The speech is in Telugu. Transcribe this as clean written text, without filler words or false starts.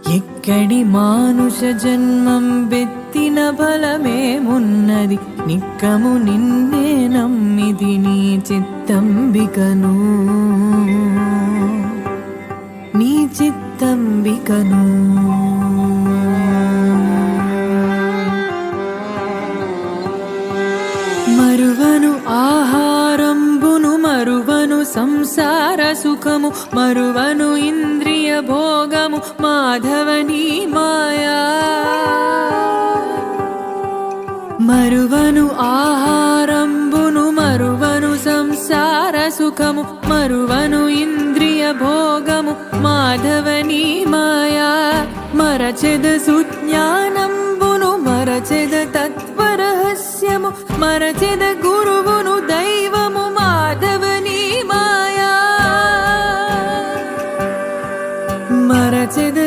ఎక్కడి మానుష జన్మం బెత్తిన ఫలమేమున్నది నిక్కము నిన్నే నమ్మిది నీ చిత్తంబికను నీ చిత్తంబికను మరువను ఆహారంబును మరువను సంసార సుఖము మరువను ఇంద్రియ భోగము మాధవని మాయా మరువను ఆహారంబును మరువను సంసార సుఖము మరువను ఇంద్రియ భోగము మాధవని మాయా మరచెద సుజ్ఞానంబును మరచెద తత్వరహస్యము మరచెద గురువును